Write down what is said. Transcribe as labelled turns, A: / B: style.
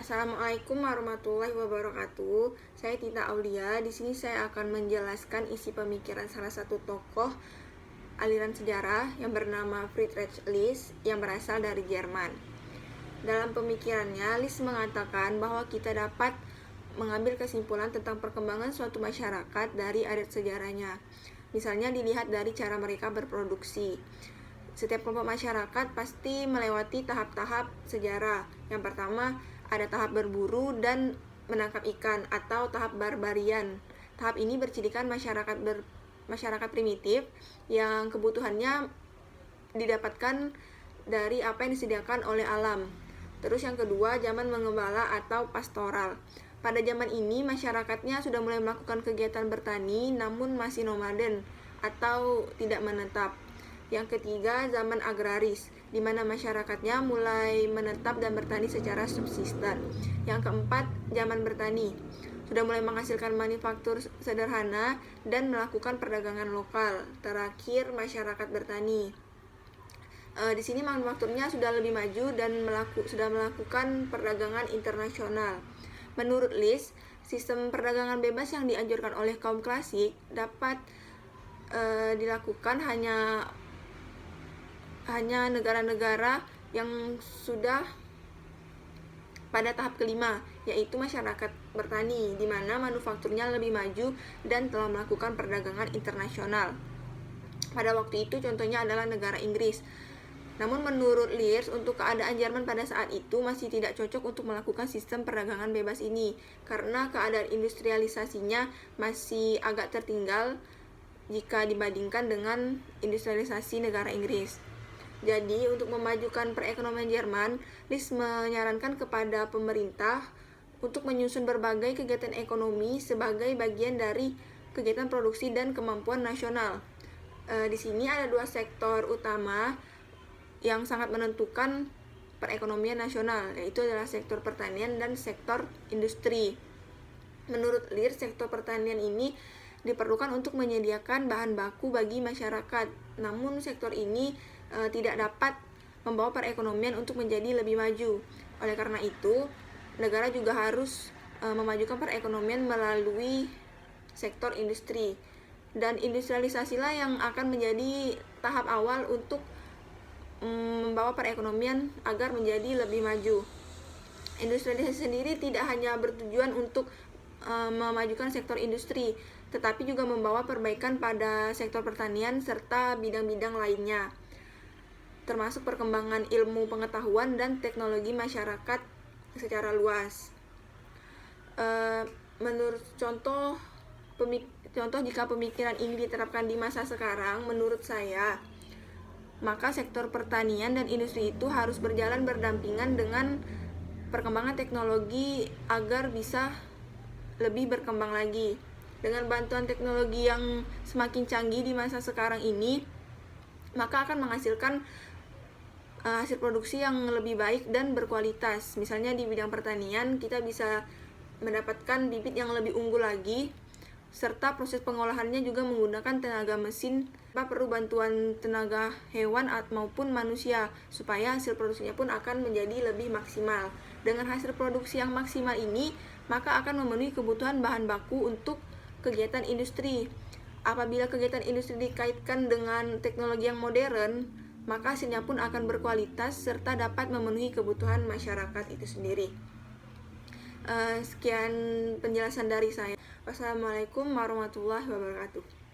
A: Assalamualaikum warahmatullahi wabarakatuh. Saya Tita Aulia. Di sini saya akan menjelaskan isi pemikiran salah satu tokoh aliran sejarah yang bernama Friedrich List yang berasal dari Jerman. Dalam pemikirannya, List mengatakan bahwa kita dapat mengambil kesimpulan tentang perkembangan suatu masyarakat dari adat sejarahnya. Misalnya dilihat dari cara mereka berproduksi. Setiap kelompok masyarakat pasti melewati tahap-tahap sejarah. Yang pertama, ada tahap berburu dan menangkap ikan atau tahap barbarian. Tahap ini bercirikan masyarakat primitif yang kebutuhannya didapatkan dari apa yang disediakan oleh alam. Terus yang kedua, zaman mengembala atau pastoral. Pada zaman ini masyarakatnya sudah mulai melakukan kegiatan bertani namun masih nomaden atau tidak menetap. Yang ketiga, zaman agraris, di mana masyarakatnya mulai menetap dan bertani secara subsisten. Yang keempat, zaman bertani, sudah mulai menghasilkan manufaktur sederhana dan melakukan perdagangan lokal. Terakhir, masyarakat bertani. Di sini manufakturnya sudah lebih maju dan sudah melakukan perdagangan internasional. Menurut List, sistem perdagangan bebas yang dianjurkan oleh kaum klasik dapat dilakukan hanya negara-negara yang sudah pada tahap kelima, yaitu masyarakat bertani, di mana manufakturnya lebih maju dan telah melakukan perdagangan internasional. Pada waktu itu contohnya adalah negara Inggris. Namun menurut List, untuk keadaan Jerman pada saat itu masih tidak cocok untuk melakukan sistem perdagangan bebas ini, karena keadaan industrialisasinya masih agak tertinggal jika dibandingkan dengan industrialisasi negara Inggris. Jadi, untuk memajukan perekonomian Jerman, List menyarankan kepada pemerintah untuk menyusun berbagai kegiatan ekonomi sebagai bagian dari kegiatan produksi dan kemampuan nasional. Di sini ada dua sektor utama yang sangat menentukan perekonomian nasional, yaitu adalah sektor pertanian dan sektor industri. Menurut List, sektor pertanian ini diperlukan untuk menyediakan bahan baku bagi masyarakat. Namun sektor ini tidak dapat membawa perekonomian untuk menjadi lebih maju. Oleh karena itu, negara juga harus memajukan perekonomian melalui sektor industri. Dan industrialisasilah yang akan menjadi tahap awal untuk membawa perekonomian agar menjadi lebih maju. Industrialisasi sendiri tidak hanya bertujuan untuk memajukan sektor industri, tetapi juga membawa perbaikan pada sektor pertanian serta bidang-bidang lainnya, termasuk perkembangan ilmu pengetahuan dan teknologi masyarakat secara luas. Menurut contoh jika pemikiran ini diterapkan di masa sekarang, menurut saya, maka sektor pertanian dan industri itu harus berjalan berdampingan dengan perkembangan teknologi agar bisa lebih berkembang lagi. Dengan bantuan teknologi yang semakin canggih di masa sekarang ini, maka akan menghasilkan hasil produksi yang lebih baik dan berkualitas. Misalnya di bidang pertanian, kita bisa mendapatkan bibit yang lebih unggul lagi, serta proses pengolahannya juga menggunakan tenaga mesin, tanpa perlu bantuan tenaga hewan maupun manusia, supaya hasil produksinya pun akan menjadi lebih maksimal. Dengan hasil produksi yang maksimal ini, maka akan memenuhi kebutuhan bahan baku untuk kegiatan industri. Apabila kegiatan industri dikaitkan dengan teknologi yang modern, maka hasilnya pun akan berkualitas serta dapat memenuhi kebutuhan masyarakat itu sendiri. Sekian penjelasan dari saya. Wassalamualaikum warahmatullahi wabarakatuh.